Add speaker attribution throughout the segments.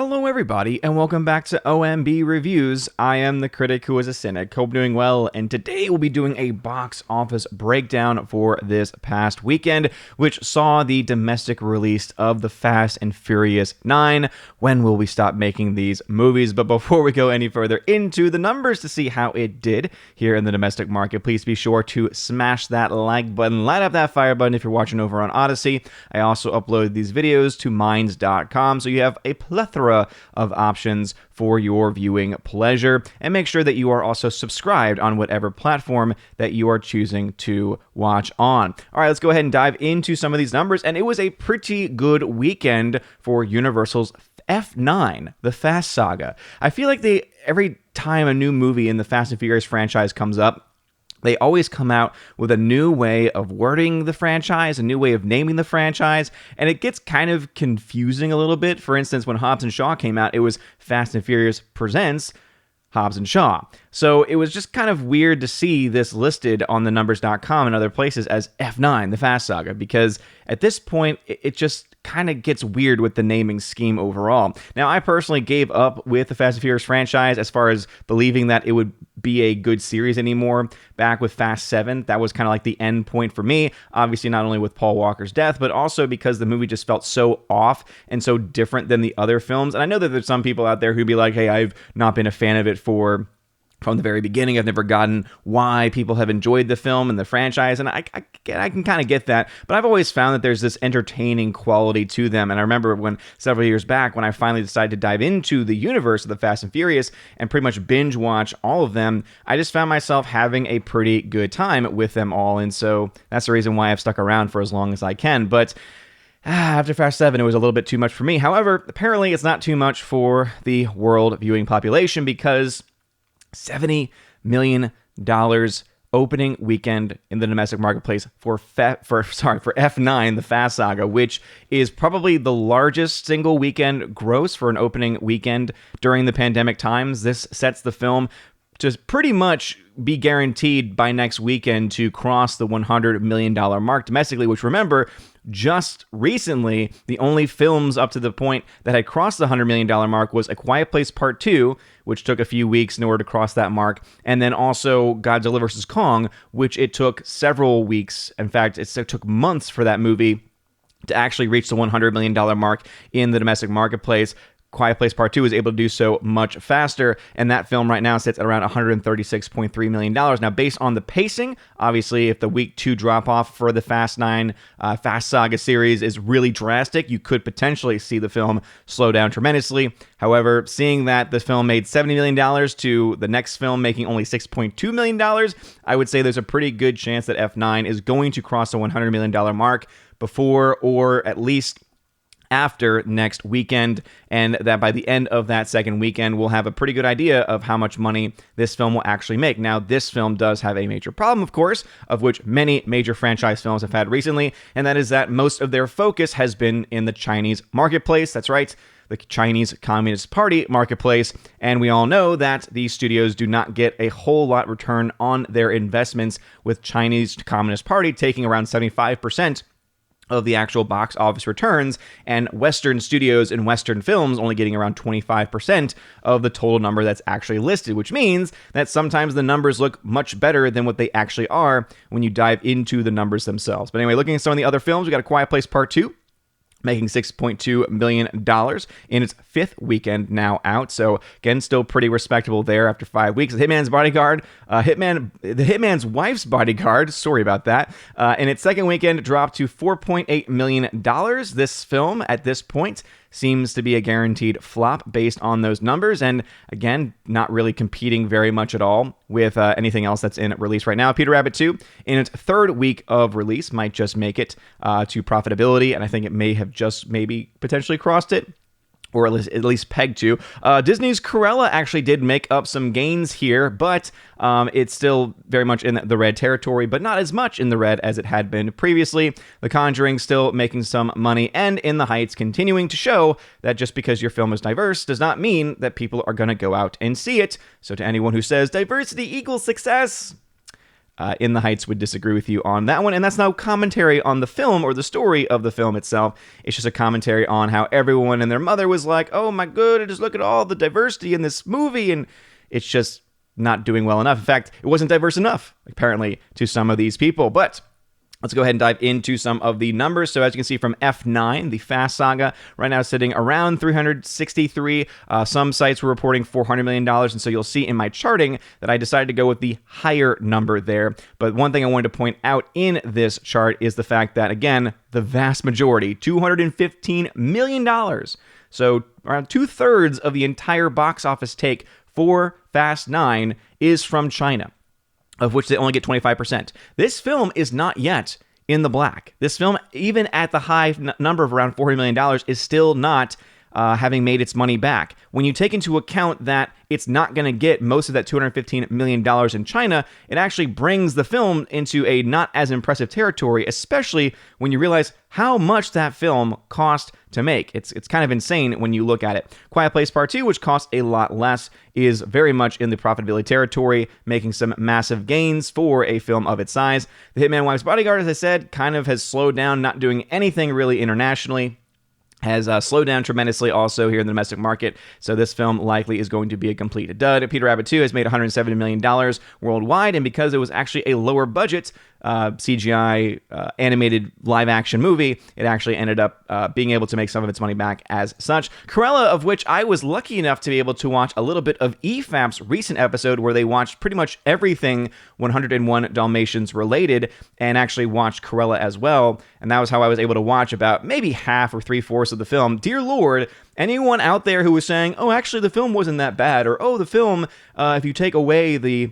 Speaker 1: Hello everybody, and welcome back to OMB Reviews. I am the critic who is a cynic. Hope doing well, and today we'll be doing a box office breakdown for this past weekend, which saw the domestic release of The Fast and Furious 9. When will we stop making these movies? But before we go any further into the numbers to see how it did here in the domestic market, please be sure to smash that like button, light up that fire button if you're watching over on Odyssey. I also upload these videos to minds.com, so you have a plethora of options for your viewing pleasure, and make sure that you are also subscribed on whatever platform that you are choosing to watch on. All right, let's go ahead and dive into some of these numbers, and it was a pretty good weekend for Universal's F9, the Fast Saga. I feel like every time a new movie in the Fast and Furious franchise comes up, they always come out with a new way of wording the franchise, a new way of naming the franchise, and it gets kind of confusing a little bit. For instance, when Hobbs and Shaw came out, it was Fast and Furious Presents Hobbs and Shaw. So it was just kind of weird to see this listed on the numbers.com and other places as F9, the Fast Saga, because at this point, it just kind of gets weird with the naming scheme overall. Now, I personally gave up with the Fast and Furious franchise as far as believing that it would be a good series anymore. Back with Fast 7, that was kind of like the end point for me. Obviously, not only with Paul Walker's death, but also because the movie just felt so off and so different than the other films. And I know that there's some people out there who'd be like, hey, I've not been a fan of it from the very beginning. I've never gotten why people have enjoyed the film and the franchise, and I can kind of get that, but I've always found that there's this entertaining quality to them. And I remember when several years back, when I finally decided to dive into the universe of the Fast and Furious and pretty much binge watch all of them, I just found myself having a pretty good time with them all, and so that's the reason why I've stuck around for as long as I can. But after Fast 7, it was a little bit too much for me. However, apparently it's not too much for the world viewing population, because $70 million opening weekend in the domestic marketplace for F9, the Fast Saga, which is probably the largest single weekend gross for an opening weekend during the pandemic times. This sets the film to pretty much be guaranteed by next weekend to cross the $100 million mark domestically, which, remember, just recently, the only films up to the point that had crossed the $100 million mark was A Quiet Place Part 2, which took a few weeks in order to cross that mark, and then also Godzilla vs. Kong, which it took several weeks. In fact, it took months for that movie to actually reach the $100 million mark in the domestic marketplace. Quiet Place Part 2 is able to do so much faster, and that film right now sits at around $136.3 million. Now, based on the pacing, obviously, if the week 2 drop-off for the Fast 9 Fast Saga series is really drastic, you could potentially see the film slow down tremendously. However, seeing that the film made $70 million to the next film making only $6.2 million, I would say there's a pretty good chance that F9 is going to cross the $100 million mark before, or at least after, next weekend, and that by the end of that second weekend, we'll have a pretty good idea of how much money this film will actually make. Now, this film does have a major problem, of course, of which many major franchise films have had recently, and that is that most of their focus has been in the Chinese marketplace. That's right, the Chinese Communist Party marketplace, and we all know that these studios do not get a whole lot return on their investments, with Chinese Communist Party taking around 75% of the actual box office returns, and Western studios and Western films only getting around 25% of the total number that's actually listed, which means that sometimes the numbers look much better than what they actually are when you dive into the numbers themselves. But anyway, looking at some of the other films, we got A Quiet Place Part 2, making $6.2 million in its 5th weekend now out. So again, still pretty respectable there after 5 weeks. The Hitman's Bodyguard, the Hitman's Wife's Bodyguard, sorry about that, in its 2nd weekend dropped to $4.8 million. This film, at this point, seems to be a guaranteed flop based on those numbers, and again, not really competing very much at all with anything else that's in release right now. Peter Rabbit 2, in its 3rd week of release, might just make it to profitability, and I think it may have just maybe potentially crossed it, or at least pegged to. Disney's Cruella actually did make up some gains here, but it's still very much in the red territory, but not as much in the red as it had been previously. The Conjuring still making some money, and In the Heights continuing to show that just because your film is diverse does not mean that people are going to go out and see it. So to anyone who says diversity equals success, In the Heights would disagree with you on that one, and that's no commentary on the film or the story of the film itself. It's just a commentary on how everyone and their mother was like, oh my goodness, look at all the diversity in this movie, and it's just not doing well enough. In fact, it wasn't diverse enough, apparently, to some of these people. But let's go ahead and dive into some of the numbers. So as you can see from F9, the Fast Saga, right now sitting around 363. Some sites were reporting $400 million. And so you'll see in my charting that I decided to go with the higher number there. But one thing I wanted to point out in this chart is the fact that, again, the vast majority, $215 million. So around 2/3 of the entire box office take for Fast 9 is from China, of which they only get 25%. This film is not yet in the black. This film, even at the high number of around $400 million, is still not having made its money back. When you take into account that it's not going to get most of that $215 million in China, it actually brings the film into a not as impressive territory, especially when you realize how much that film cost to make. It's kind of insane when you look at it. Quiet Place Part 2, which costs a lot less, is very much in the profitability territory, making some massive gains for a film of its size. The Hitman Wife's Bodyguard, as I said, kind of has slowed down, not doing anything really internationally. Has slowed down tremendously also here in the domestic market, so this film likely is going to be a complete dud. Peter Rabbit 2 has made $170 million worldwide, and because it was actually a lower budget CGI animated live-action movie, it actually ended up being able to make some of its money back as such. Cruella, of which I was lucky enough to be able to watch a little bit of EFAP's recent episode where they watched pretty much everything 101 Dalmatians related and actually watched Cruella as well, and that was how I was able to watch about maybe half or 3/4 of the film. Dear Lord, anyone out there who was saying, oh, actually the film wasn't that bad, or oh, the film, if you take away the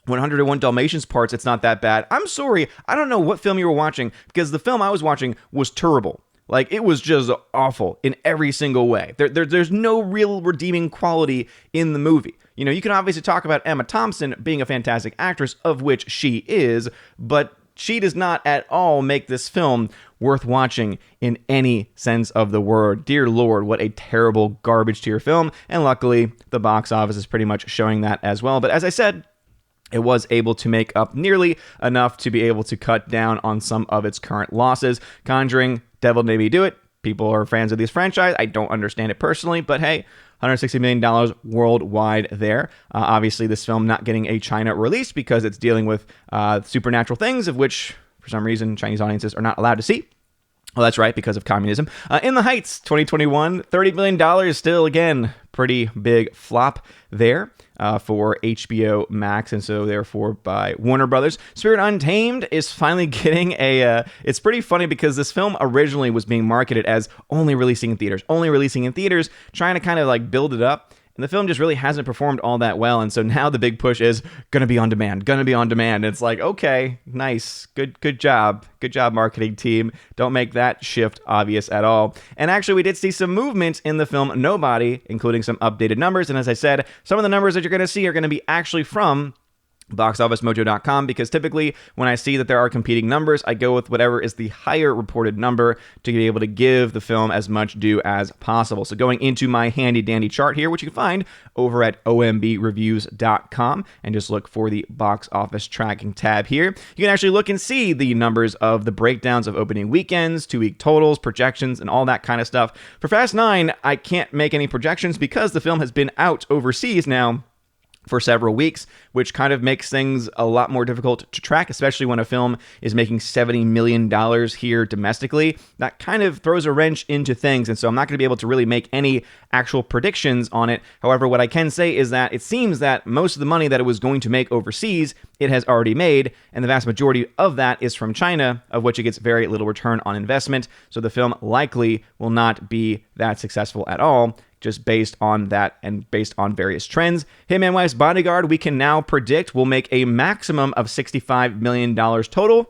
Speaker 1: 101 Dalmatians parts, it's not that bad. I'm sorry, I don't know what film you were watching, because the film I was watching was terrible. Like, it was just awful in every single way. There's no real redeeming quality in the movie. You know, you can obviously talk about Emma Thompson being a fantastic actress, of which she is, but she does not at all make this film worth watching in any sense of the word. Dear Lord, what a terrible garbage tier film, and luckily, the box office is pretty much showing that as well. But as I said, it was able to make up nearly enough to be able to cut down on some of its current losses. Conjuring, Devil Made Me Do It. People are fans of this franchise. I don't understand it personally, but hey, $160 million worldwide there. Obviously, this film not getting a China release because it's dealing with supernatural things, of which, for some reason, Chinese audiences are not allowed to see. Well, that's right, because of communism. In the Heights, 2021, $30 million, still, again, pretty big flop there for HBO Max, and so therefore by Warner Brothers. Spirit Untamed is finally getting a... it's pretty funny because this film originally was being marketed as only releasing in theaters, trying to kind of like build it up. And the film just really hasn't performed all that well, and so now the big push is gonna be on demand. And it's like, okay, nice, good job, marketing team. Don't make that shift obvious at all. And actually, we did see some movement in the film Nobody, including some updated numbers. And as I said, some of the numbers that you're gonna see are gonna be actually from BoxOfficeMojo.com, because typically when I see that there are competing numbers, I go with whatever is the higher reported number to be able to give the film as much due as possible. So going into my handy dandy chart here, which you can find over at OMBReviews.com, and just look for the box office tracking tab here, you can actually look and see the numbers of the breakdowns of opening weekends, 2-week totals, projections, and all that kind of stuff. For Fast 9, I can't make any projections because the film has been out overseas now for several weeks, which kind of makes things a lot more difficult to track, especially when a film is making $70 million here domestically. That kind of throws a wrench into things, and so I'm not going to be able to really make any actual predictions on it. However, what I can say is that it seems that most of the money that it was going to make overseas, it has already made, and the vast majority of that is from China, of which it gets very little return on investment, so the film likely will not be that successful at all, just based on that and based on various trends. Hitman Wife's Bodyguard, we can now predict, will make a maximum of $65 million total,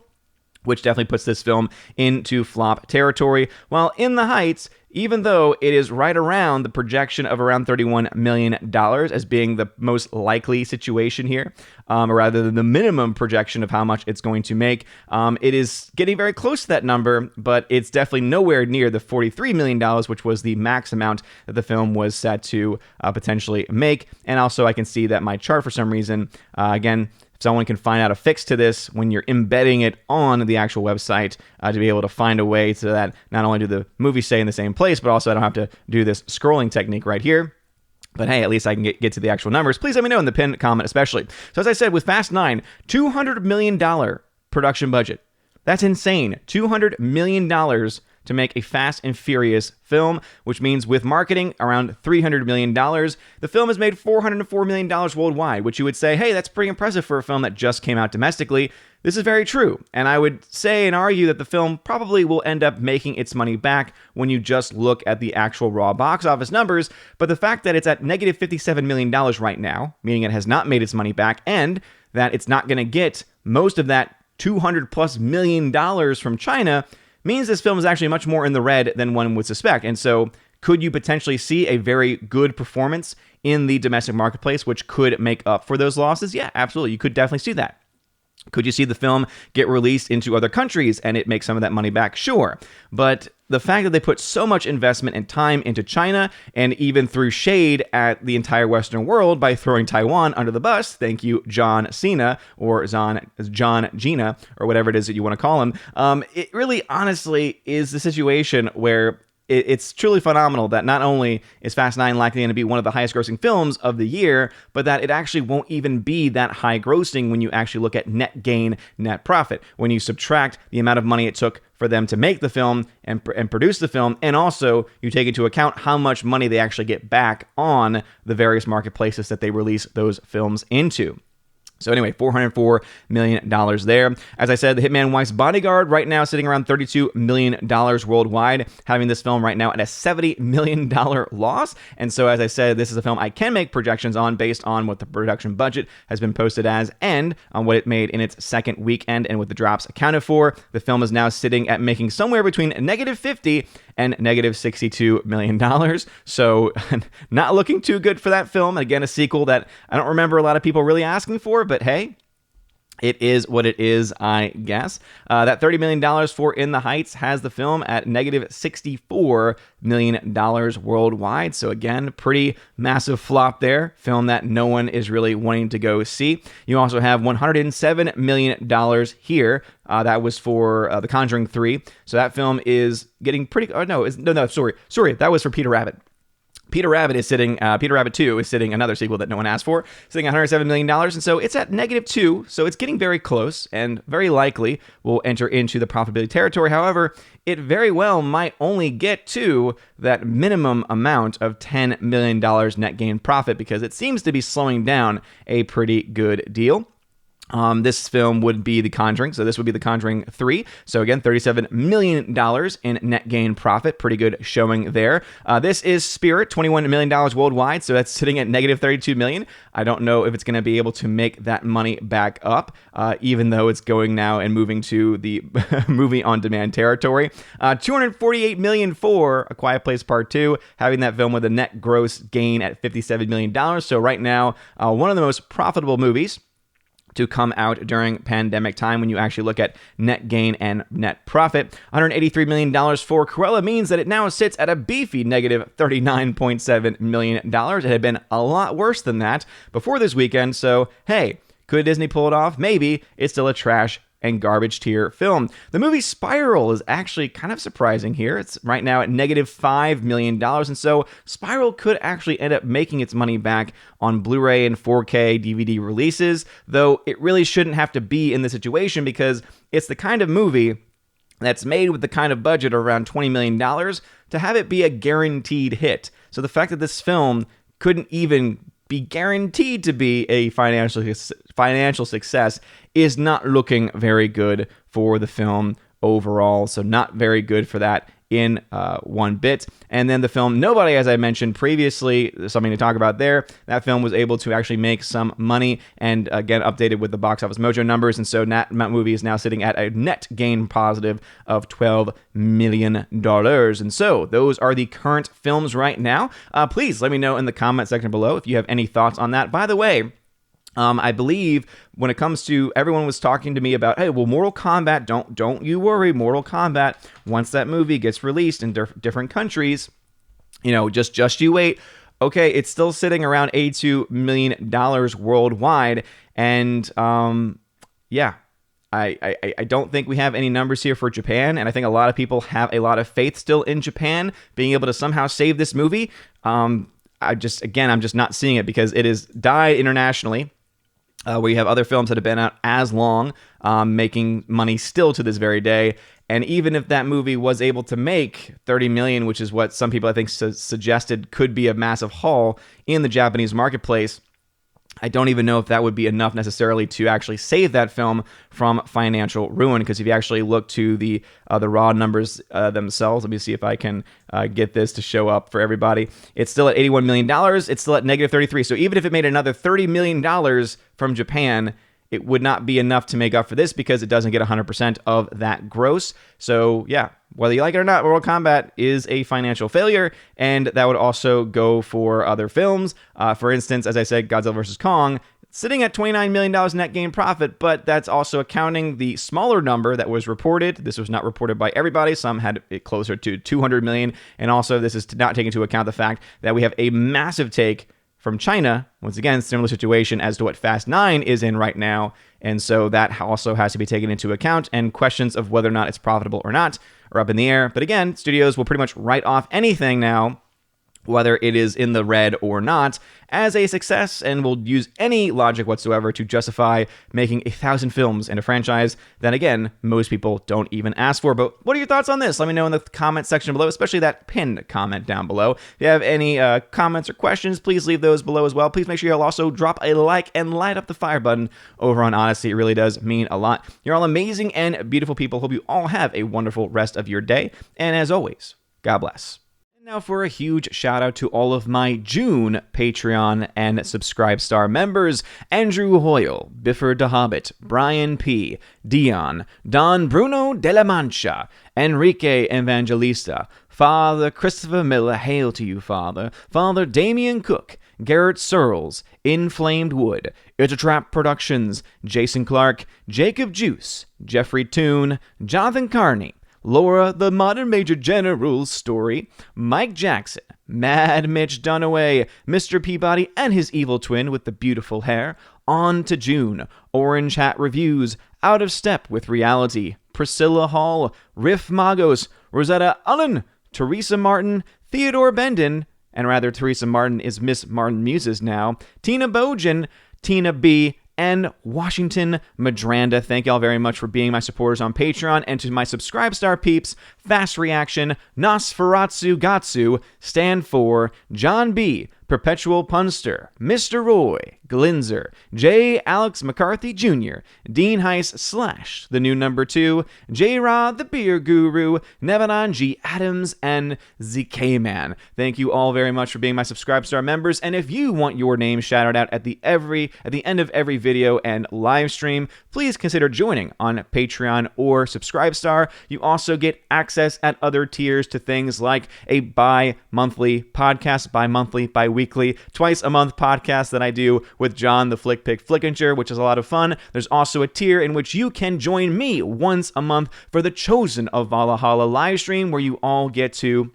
Speaker 1: which definitely puts this film into flop territory. While In the Heights, even though it is right around the projection of around $31 million as being the most likely situation here, rather than the minimum projection of how much it's going to make, it is getting very close to that number, but it's definitely nowhere near the $43 million, which was the max amount that the film was set to potentially make. And also I can see that my chart, for some reason, again, someone can find out a fix to this when you're embedding it on the actual website to be able to find a way so that not only do the movies stay in the same place, but also I don't have to do this scrolling technique right here. But hey, at least I can get to the actual numbers. Please let me know in the pinned comment especially. So as I said, with Fast 9, $200 million production budget. That's insane. $200 million to make a Fast and Furious film, which means with marketing, around $300 million. The film has made $404 million worldwide, which you would say, hey, that's pretty impressive for a film that just came out domestically. This is very true, and I would say and argue that the film probably will end up making its money back when you just look at the actual raw box office numbers, but the fact that it's at negative $57 million right now, meaning it has not made its money back, and that it's not going to get most of that $200+ million from China, means this film is actually much more in the red than one would suspect. And so could you potentially see a very good performance in the domestic marketplace, which could make up for those losses? Yeah, absolutely. You could definitely see that. Could you see the film get released into other countries and it make some of that money back? Sure. But the fact that they put so much investment and time into China and even threw shade at the entire Western world by throwing Taiwan under the bus, thank you, John Cena, or John Gina, or whatever it is that you want to call him, it really honestly is the situation where it's truly phenomenal that not only is Fast 9 likely going to be one of the highest grossing films of the year, but that it actually won't even be that high grossing when you actually look at net gain, net profit. When you subtract the amount of money it took for them to make the film and produce the film, and also you take into account how much money they actually get back on the various marketplaces that they release those films into. So anyway, $404 million there. As I said, The Hitman Wife's Bodyguard right now sitting around $32 million worldwide, having this film right now at a $70 million loss. And so as I said, this is a film I can make projections on based on what the production budget has been posted as and on what it made in its second weekend and what the drops accounted for. The film is now sitting at making somewhere between negative $50 and negative $62 million. So not looking too good for that film. Again, a sequel that I don't remember a lot of people really asking for, but hey, it is what it is, I guess. That $30 million for In the Heights has the film at negative $64 million worldwide. So again, pretty massive flop there. Film that no one is really wanting to go see. You also have $107 million here. That was for The Conjuring 3. So that film is getting pretty... Sorry. That was for Peter Rabbit. Peter Rabbit 2 is sitting, another sequel that no one asked for, sitting at $107 million, and so it's at -2, so it's getting very close, and very likely will enter into the profitability territory. However, it very well might only get to that minimum amount of $10 million net gain profit, because it seems to be slowing down a pretty good deal. This film would be The Conjuring, so this would be The Conjuring 3. So again, $37 million in net gain profit. Pretty good showing there. This is Spirit, $21 million worldwide, so that's sitting at negative $32 million. I don't know if it's going to be able to make that money back up, even though it's going now and moving to the movie on demand territory. $248 million for A Quiet Place Part 2, having that film with a net gross gain at $57 million. So right now, one of the most profitable movies to come out during pandemic time when you actually look at net gain and net profit. $183 million for Cruella means that it now sits at a beefy negative $39.7 million. It had been a lot worse than that before this weekend, so hey, could Disney pull it off? Maybe. It's still a trash and garbage tier film. The movie Spiral is actually kind of surprising here. It's right now at negative $5 million, and so Spiral could actually end up making its money back on Blu-ray and 4K DVD releases, though it really shouldn't have to be in this situation because it's the kind of movie that's made with the kind of budget of around $20 million to have it be a guaranteed hit. So the fact that this film couldn't even be guaranteed to be a financial success is not looking very good for the film overall. So not very good for that in one bit. And then the film Nobody, as I mentioned previously, something to talk about there. That film was able to actually make some money and again updated with the box office mojo numbers. And so that movie is now sitting at a net gain positive of $12 million. And so those are the current films right now. Please let me know in the comment section below if you have any thoughts on that. By the way, I believe when it comes to, everyone was talking to me about, hey, well, Mortal Kombat, don't you worry, Mortal Kombat, once that movie gets released in different countries, you know, just you wait. okay, it's still sitting around $82 million worldwide. And yeah, I don't think we have any numbers here for Japan, and I think a lot of people have a lot of faith still in Japan being able to somehow save this movie. I'm just not seeing it because it has died internationally. We have other films that have been out as long, making money still to this very day. And even if that movie was able to make 30 million, which is what some people I think suggested could be a massive haul in the Japanese marketplace, I don't even know if that would be enough necessarily to actually save that film from financial ruin. Because if you actually look to the raw numbers themselves, let me see if I can get this to show up for everybody. It's still at $81 million. It's still at negative 33. So even if it made another $30 million from Japan, it would not be enough to make up for this because it doesn't get 100% of that gross. So yeah, whether you like it or not, Mortal Kombat is a financial failure, and that would also go for other films. For instance, as I said, Godzilla vs. Kong, sitting at $29 million net gain profit, but that's also accounting the smaller number that was reported. This was not reported by everybody. Some had it closer to $200 million, and also this is not taking into account the fact that we have a massive take from China, once again, similar situation as to what Fast 9 is in right now, and so that also has to be taken into account, and questions of whether or not it's profitable or not are up in the air. But again, studios will pretty much write off anything now, whether it is in the red or not, as a success, and will use any logic whatsoever to justify making 1,000 films in a franchise that, again, most people don't even ask for. But what are your thoughts on this? Let me know in the comment section below, especially that pinned comment down below. If you have any comments or questions, please leave those below as well. Please make sure you'll also drop a like and light up the fire button over on Odyssey. It really does mean a lot. You're all amazing and beautiful people. Hope you all have a wonderful rest of your day. And as always, God bless. Now for a huge shout out to all of my June Patreon and Subscribestar members: Andrew Hoyle, Biffer the Hobbit, Brian P., Dion, Don Bruno de la Mancha, Enrique Evangelista, Father Christopher Miller, hail to you, Father, Father Damian Cook, Garrett Searles, Inflamed Wood, It's a Trap Productions, Jason Clark, Jacob Juice, Jeffrey Toone, Jonathan Carney, Laura, the Modern Major General's Story, Mike Jackson, Mad Mitch Dunaway, Mr. Peabody and his evil twin with the beautiful hair, On to June, Orange Hat Reviews, Out of Step with Reality, Priscilla Hall, Riff Magos, Rosetta Allen, Teresa Martin, Theodore Bendon, and rather Teresa Martin is Miss Martin Muses now, Tina Bojan, Tina B., and Washington Madranda. Thank y'all very much for being my supporters on Patreon. And to my Subscribestar peeps, Fast Reaction, Nosferatu Gatsu, Stand For, John B., Perpetual Punster, Mr. Roy, Glinzer, J. Alex McCarthy Jr., Dean Heiss / The New Number 2, J. Rod the Beer Guru, Nevanon G. Adams, and ZK Man. Thank you all very much for being my Subscribestar members, and if you want your name shouted out at the end of every video and live stream, please consider joining on Patreon or Subscribestar. You also get access at other tiers to things like a bi-monthly podcast, bi-weekly, twice a month podcast that I do with John the Flick Pick Flickinger, which is a lot of fun. There's also a tier in which you can join me once a month for the Chosen of Valhalla live stream, where you all get to,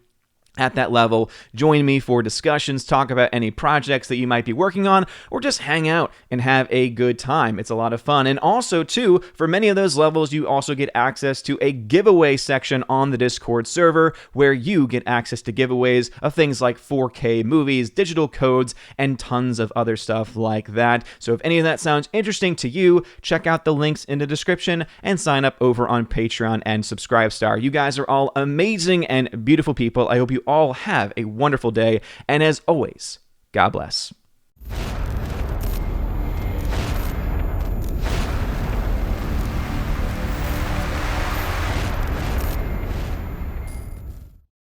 Speaker 1: at that level, join me for discussions, talk about any projects that you might be working on, or just hang out and have a good time. It's a lot of fun. And also, too, for many of those levels, you also get access to a giveaway section on the Discord server, where you get access to giveaways of things like 4K movies, digital codes, and tons of other stuff like that. So if any of that sounds interesting to you, check out the links in the description and sign up over on Patreon and Subscribestar. You guys are all amazing and beautiful people. I hope you all have a wonderful day, and as always, God bless.